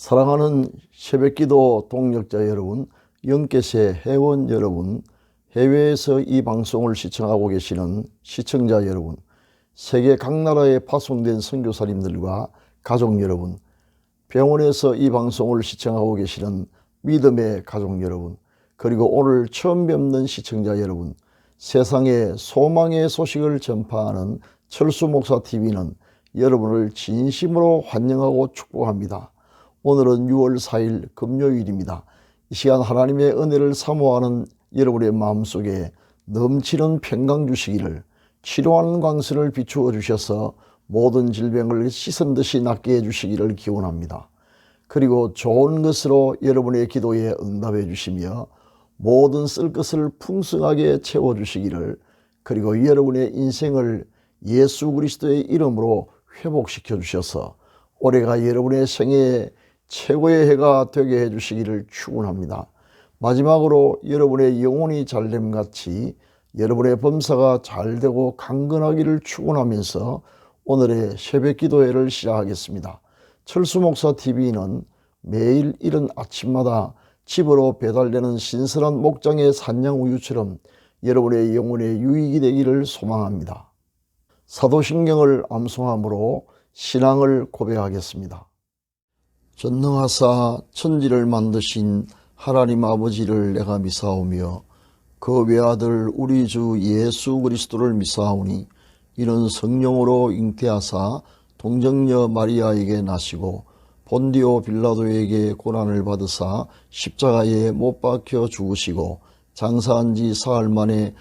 사랑하는 새벽기도 동역자 여러분, 영계세 회원 여러분, 해외에서 이 방송을 시청하고 계시는 시청자 여러분, 세계 각 나라에 파송된 선교사님들과 가족 여러분, 병원에서 이 방송을 시청하고 계시는 믿음의 가족 여러분, 그리고 오늘 처음 뵙는 시청자 여러분, 세상에 소망의 소식을 전파하는 철수목사TV는 여러분을 진심으로 환영하고 축복합니다. 오늘은 6월 4일 금요일입니다. 이 시간 하나님의 은혜를 사모하는 여러분의 마음속에 넘치는 평강 주시기를, 치료하는 광선을 비추어 주셔서 모든 질병을 씻은 듯이 낫게 해주시기를 기원합니다. 그리고 좋은 것으로 여러분의 기도에 응답해 주시며 모든 쓸 것을 풍성하게 채워주시기를, 그리고 여러분의 인생을 예수 그리스도의 이름으로 회복시켜 주셔서 올해가 여러분의 생애의 최고의 해가 되게 해주시기를 축원합니다. 마지막으로 여러분의 영혼이 잘됨같이 여러분의 범사가 잘되고 강건하기를 축원하면서 오늘의 새벽기도회를 시작하겠습니다. 철수목사TV는 매일 이른 아침마다 집으로 배달되는 신선한 목장의 산양우유처럼 여러분의 영혼의 유익이 되기를 소망합니다. 사도신경을 암송함으로 신앙을 고백하겠습니다. 전능하사 천지를 만드신 하나님 아버지를 내가 미사오며 그 외아들 우리 주 예수 그리스도를 미사오니 이는 성령으로 잉태하사 동정녀 마리아에게 나시고 본디오 빌라도에게 고난을 받으사 십자가에 못 박혀 죽으시고 장사한 지 사흘 만에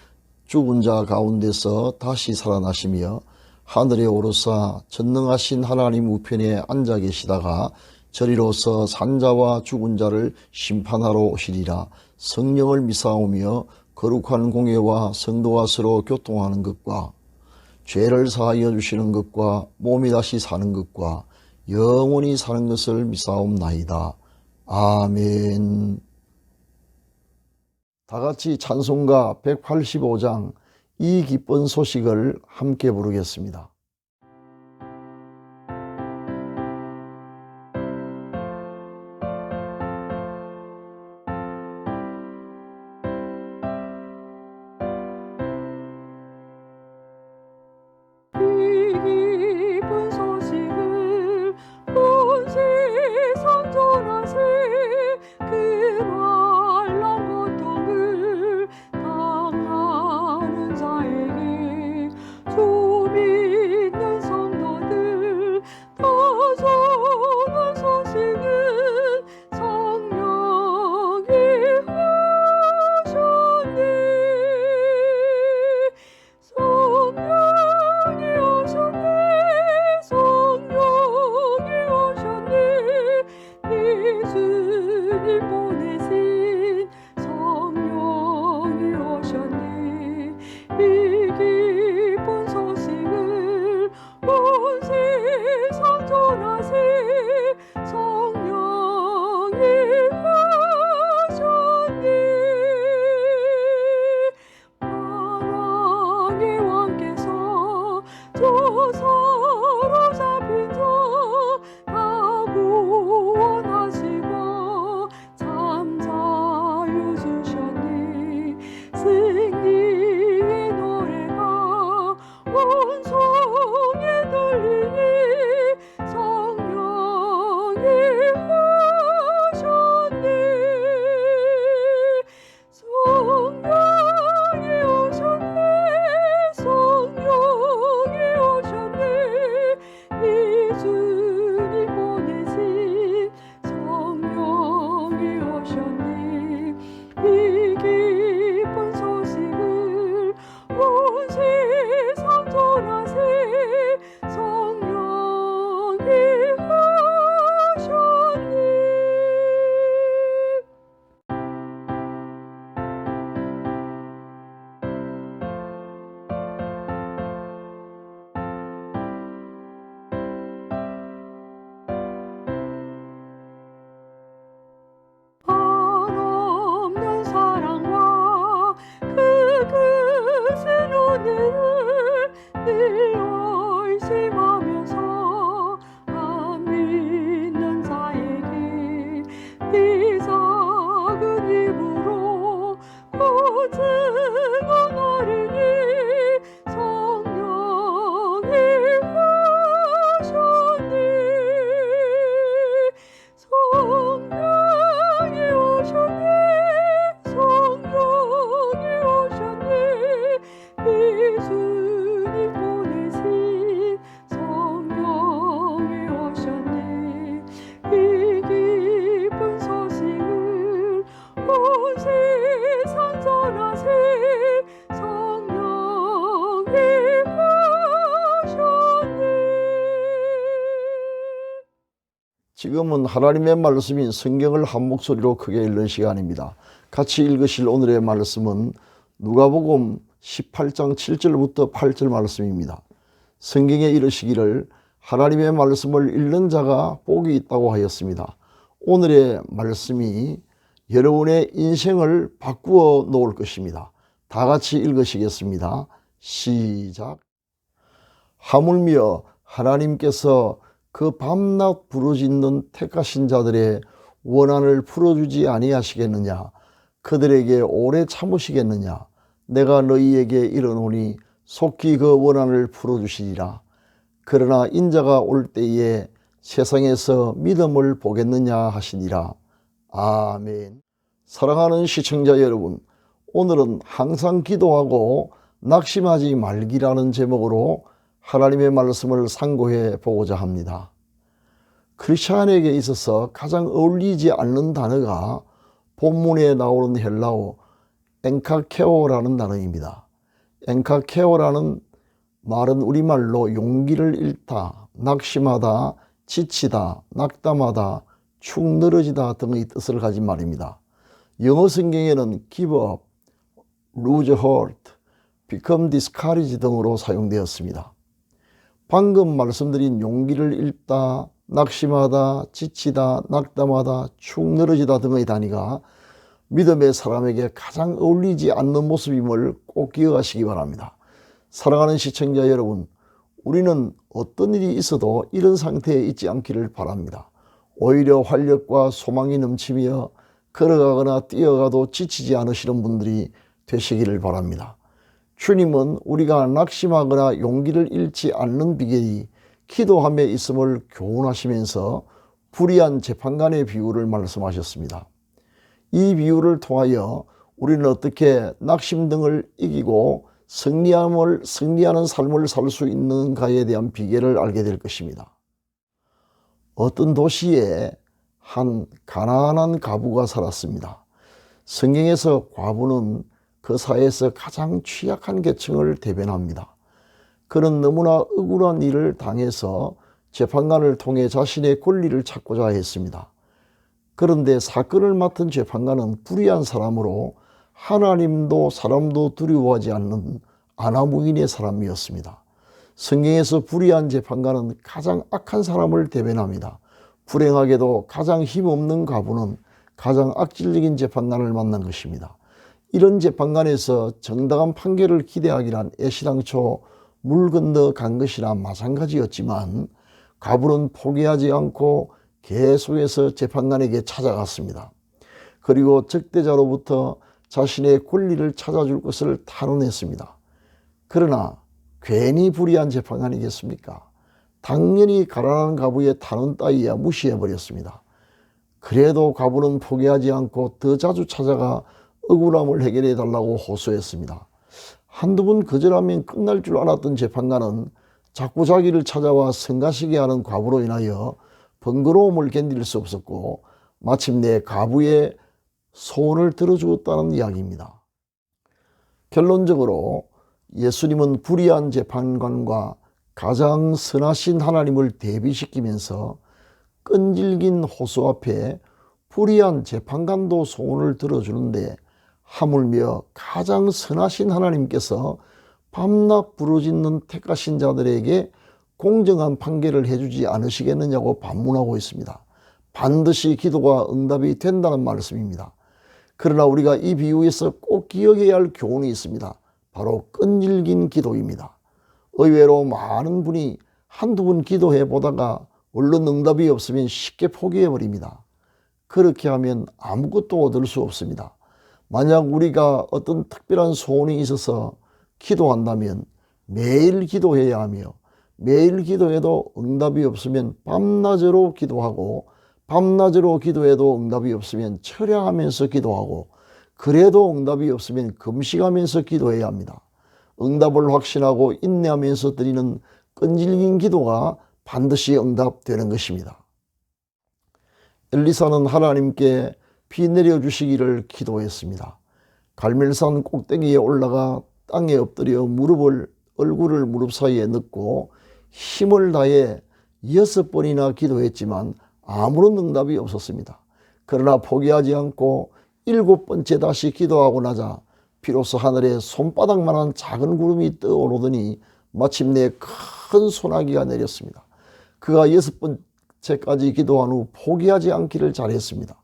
죽은 자 가운데서 다시 살아나시며 하늘에 오르사 전능하신 하나님 우편에 앉아 계시다가 저리로서 산자와 죽은 자를 심판하러 오시리라. 성령을 미사오며 거룩한 공예와 성도와 서로 교통하는 것과 죄를 사하여 주시는 것과 몸이 다시 사는 것과 영원히 사는 것을 미사옵나이다. 아멘. 다같이 찬송가 185장 이 기쁜 소식을 함께 부르겠습니다. 늘 의심하면서 안 믿는 자에게 지금은 하나님의 말씀인 성경을 한 목소리로 크게 읽는 시간입니다. 같이 읽으실 오늘의 말씀은 누가복음 18장 7절부터 8절 말씀입니다. 성경에 이르시기를 하나님의 말씀을 읽는 자가 복이 있다고 하였습니다. 오늘의 말씀이 여러분의 인생을 바꾸어 놓을 것입니다. 다 같이 읽으시겠습니다. 시작. 하물며 하나님께서 그 밤낮 부르짖는 택하신 자들의 원한을 풀어주지 아니하시겠느냐? 그들에게 오래 참으시겠느냐? 내가 너희에게 이르노니 속히 그 원한을 풀어주시리라. 그러나 인자가 올 때에 세상에서 믿음을 보겠느냐 하시니라. 아멘. 사랑하는 시청자 여러분, 오늘은 항상 기도하고 낙심하지 말기라는 제목으로 하나님의 말씀을 상고해 보고자 합니다. 크리스찬에게 있어서 가장 어울리지 않는 단어가 본문에 나오는 헬라어 엔카케오라는 단어입니다. 엔카케오라는 말은 우리말로 용기를 잃다, 낙심하다, 지치다, 낙담하다, 축 늘어지다 등의 뜻을 가진 말입니다. 영어 성경에는 give up, lose heart, become discouraged 등으로 사용되었습니다. 방금 말씀드린 용기를 잃다, 낙심하다, 지치다, 낙담하다, 축 늘어지다 등의 단위가 믿음의 사람에게 가장 어울리지 않는 모습임을 꼭 기억하시기 바랍니다. 사랑하는 시청자 여러분, 우리는 어떤 일이 있어도 이런 상태에 있지 않기를 바랍니다. 오히려 활력과 소망이 넘치며 걸어가거나 뛰어가도 지치지 않으시는 분들이 되시기를 바랍니다. 주님은 우리가 낙심하거나 용기를 잃지 않는 비결이 기도함에 있음을 교훈하시면서 불의한 재판관의 비유를 말씀하셨습니다. 이 비유를 통하여 우리는 어떻게 낙심 등을 이기고 승리하는 삶을 살 수 있는가에 대한 비결을 알게 될 것입니다. 어떤 도시에 한 가난한 과부가 살았습니다. 성경에서 과부는 그 사회에서 가장 취약한 계층을 대변합니다. 그는 너무나 억울한 일을 당해서 재판관을 통해 자신의 권리를 찾고자 했습니다. 그런데 사건을 맡은 재판관은 불의한 사람으로 하나님도 사람도 두려워하지 않는 아나무인의 사람이었습니다. 성경에서 불의한 재판관은 가장 악한 사람을 대변합니다. 불행하게도 가장 힘없는 과부는 가장 악질적인 재판관을 만난 것입니다. 이런 재판관에서 정당한 판결을 기대하기란 애시당초 물 건너 간 것이나 마찬가지였지만 과부는 포기하지 않고 계속해서 재판관에게 찾아갔습니다. 그리고 적대자로부터 자신의 권리를 찾아줄 것을 탄원했습니다. 그러나 괜히 불의한 재판관이겠습니까? 당연히 가난한 과부의 탄원 따위야 무시해버렸습니다. 그래도 과부는 포기하지 않고 더 자주 찾아가 억울함을 해결해 달라고 호소했습니다. 한두 번 거절하면 끝날 줄 알았던 재판관은 자꾸 자기를 찾아와 성가시게 하는 과부로 인하여 번거로움을 견딜 수 없었고 마침내 과부의 소원을 들어주었다는 이야기입니다. 결론적으로 예수님은 불의한 재판관과 가장 선하신 하나님을 대비시키면서 끈질긴 호소 앞에 불의한 재판관도 소원을 들어주는데 하물며 가장 선하신 하나님께서 밤낮 부르짖는 택하신 자들에게 공정한 판결을 해주지 않으시겠느냐고 반문하고 있습니다. 반드시 기도가 응답이 된다는 말씀입니다. 그러나 우리가 이 비유에서 꼭 기억해야 할 교훈이 있습니다. 바로 끈질긴 기도입니다. 의외로 많은 분이 한두 번 기도해 보다가 얼른 응답이 없으면 쉽게 포기해 버립니다. 그렇게 하면 아무것도 얻을 수 없습니다. 만약 우리가 어떤 특별한 소원이 있어서 기도한다면 매일 기도해야 하며 매일 기도해도 응답이 없으면 밤낮으로 기도하고 밤낮으로 기도해도 응답이 없으면 철야하면서 기도하고 그래도 응답이 없으면 금식하면서 기도해야 합니다. 응답을 확신하고 인내하면서 드리는 끈질긴 기도가 반드시 응답되는 것입니다. 엘리사는 하나님께 비 내려주시기를 기도했습니다. 갈멜산 꼭대기에 올라가 땅에 엎드려 얼굴을 무릎 사이에 넣고 힘을 다해 6번이나 기도했지만 아무런 응답이 없었습니다. 그러나 포기하지 않고 7번째 다시 기도하고 나자 비로소 하늘에 손바닥만한 작은 구름이 떠오르더니 마침내 큰 소나기가 내렸습니다. 그가 6번째까지 기도한 후 포기하지 않기를 잘했습니다.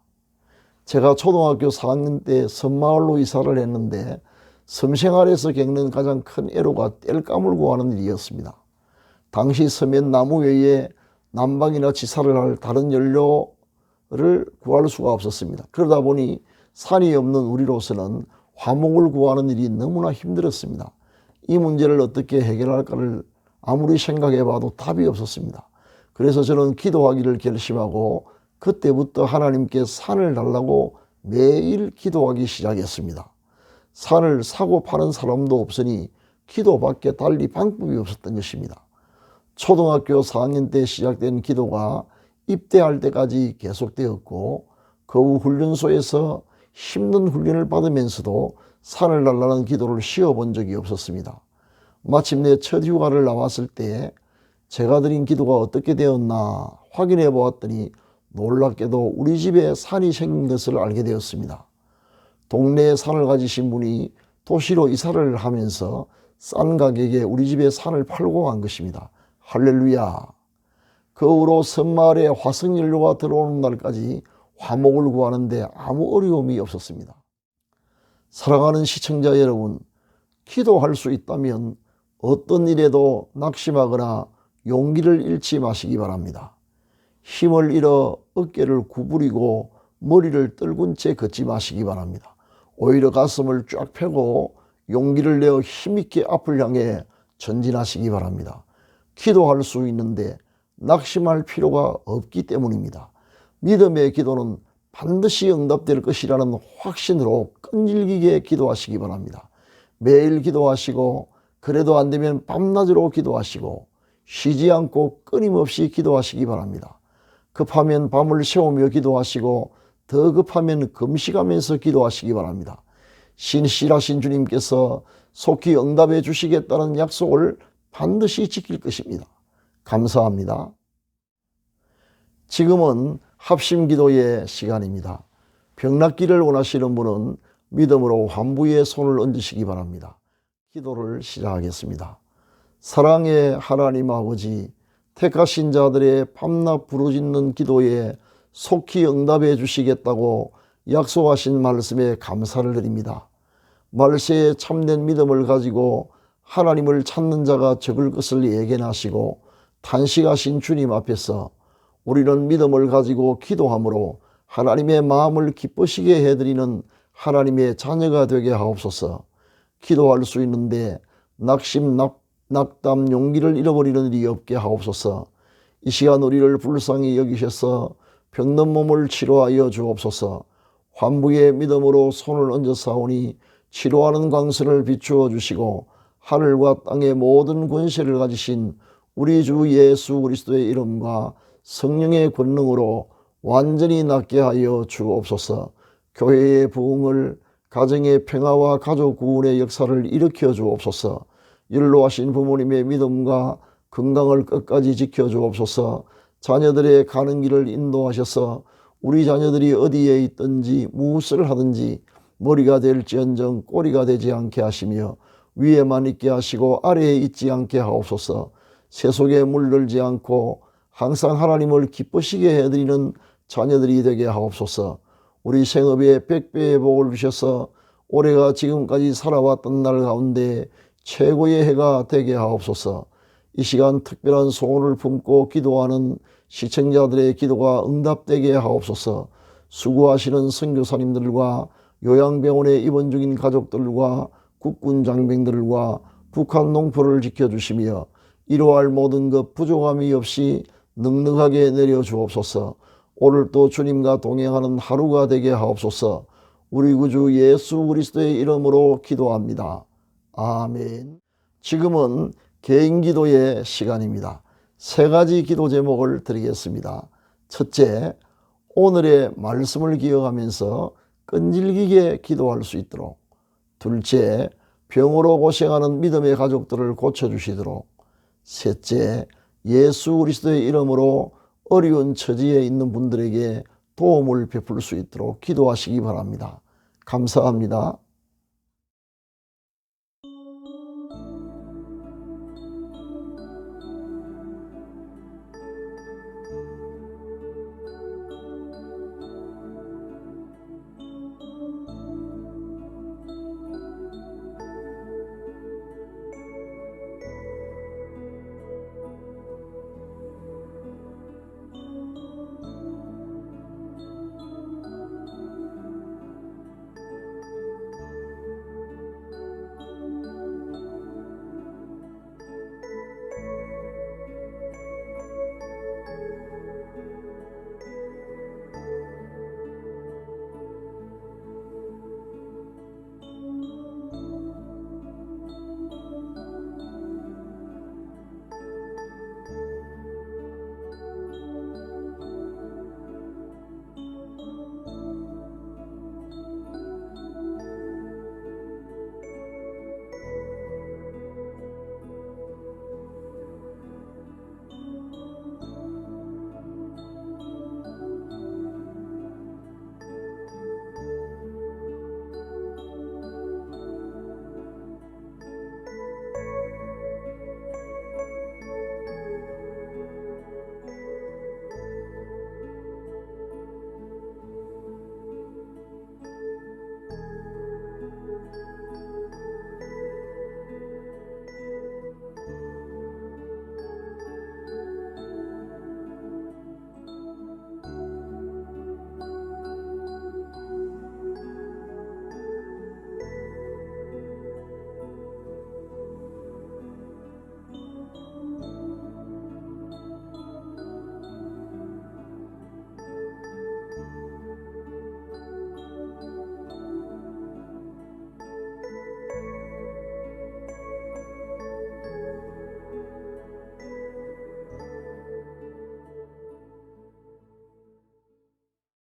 제가 초등학교 4학년 때 섬마을로 이사를 했는데 섬생활에서 겪는 가장 큰 애로가 땔감을 구하는 일이었습니다. 당시 섬엔 나무 외에 난방이나 지사를 할 다른 연료를 구할 수가 없었습니다. 그러다 보니 산이 없는 우리로서는 화목을 구하는 일이 너무나 힘들었습니다. 이 문제를 어떻게 해결할까를 아무리 생각해봐도 답이 없었습니다. 그래서 저는 기도하기를 결심하고 그때부터 하나님께 산을 달라고 매일 기도하기 시작했습니다. 산을 사고 파는 사람도 없으니 기도밖에 달리 방법이 없었던 것입니다. 초등학교 4학년 때 시작된 기도가 입대할 때까지 계속되었고 그 후 훈련소에서 힘든 훈련을 받으면서도 산을 달라는 기도를 쉬어본 적이 없었습니다. 마침내 첫 휴가를 나왔을 때 제가 드린 기도가 어떻게 되었나 확인해 보았더니 놀랍게도 우리 집에 산이 생긴 것을 알게 되었습니다. 동네에 산을 가지신 분이 도시로 이사를 하면서 싼 가격에 우리 집에 산을 팔고 간 것입니다. 할렐루야. 그 후로 섬마을에 화석연료가 들어오는 날까지 화목을 구하는데 아무 어려움이 없었습니다. 사랑하는 시청자 여러분, 기도할 수 있다면 어떤 일에도 낙심하거나 용기를 잃지 마시기 바랍니다. 힘을 잃어 어깨를 구부리고 머리를 떨군 채 걷지 마시기 바랍니다. 오히려 가슴을 쫙 펴고 용기를 내어 힘있게 앞을 향해 전진하시기 바랍니다. 기도할 수 있는데 낙심할 필요가 없기 때문입니다. 믿음의 기도는 반드시 응답될 것이라는 확신으로 끈질기게 기도하시기 바랍니다. 매일 기도하시고 그래도 안 되면 밤낮으로 기도하시고 쉬지 않고 끊임없이 기도하시기 바랍니다. 급하면 밤을 새우며 기도하시고 더 급하면 금식하면서 기도하시기 바랍니다. 신실하신 주님께서 속히 응답해 주시겠다는 약속을 반드시 지킬 것입니다. 감사합니다. 지금은 합심기도의 시간입니다. 병낫기를 원하시는 분은 믿음으로 환부에 손을 얹으시기 바랍니다. 기도를 시작하겠습니다. 사랑의 하나님 아버지, 택하신 자들의 밤낮 부르짖는 기도에 속히 응답해 주시겠다고 약속하신 말씀에 감사를 드립니다. 말세에 참된 믿음을 가지고 하나님을 찾는 자가 적을 것을 예견하시고 탄식하신 주님 앞에서 우리는 믿음을 가지고 기도함으로 하나님의 마음을 기쁘시게 해드리는 하나님의 자녀가 되게 하옵소서. 기도할 수 있는데 낙심, 낙담, 용기를 잃어버리는 일이 없게 하옵소서. 이 시간 우리를 불쌍히 여기셔서 병든 몸을 치료하여 주옵소서. 환부의 믿음으로 손을 얹어 사오니 치료하는 광선을 비추어 주시고 하늘과 땅의 모든 권세를 가지신 우리 주 예수 그리스도의 이름과 성령의 권능으로 완전히 낫게 하여 주옵소서. 교회의 부흥을, 가정의 평화와 가족 구원의 역사를 일으켜 주옵소서. 연로하신 부모님의 믿음과 건강을 끝까지 지켜 주옵소서. 자녀들의 가는 길을 인도하셔서 우리 자녀들이 어디에 있든지 무엇을 하든지 머리가 될지언정 꼬리가 되지 않게 하시며 위에만 있게 하시고 아래에 있지 않게 하옵소서. 세속에 물들지 않고 항상 하나님을 기쁘시게 해드리는 자녀들이 되게 하옵소서. 우리 생업에 100배의 복을 주셔서 올해가 지금까지 살아왔던 날 가운데 최고의 해가 되게 하옵소서. 이 시간 특별한 소원을 품고 기도하는 시청자들의 기도가 응답되게 하옵소서. 수고하시는 선교사님들과 요양병원에 입원 중인 가족들과 국군 장병들과 북한 농포를 지켜주시며 이루할 모든 것 부족함이 없이 넉넉하게 내려주옵소서. 오늘도 주님과 동행하는 하루가 되게 하옵소서. 우리 구주 예수 그리스도의 이름으로 기도합니다. 아멘. 지금은 개인기도의 시간입니다. 3가지 기도 제목을 드리겠습니다. 첫째, 오늘의 말씀을 기억하면서 끈질기게 기도할 수 있도록. 둘째, 병으로 고생하는 믿음의 가족들을 고쳐주시도록. 셋째, 예수 그리스도의 이름으로 어려운 처지에 있는 분들에게 도움을 베풀 수 있도록 기도하시기 바랍니다. 감사합니다.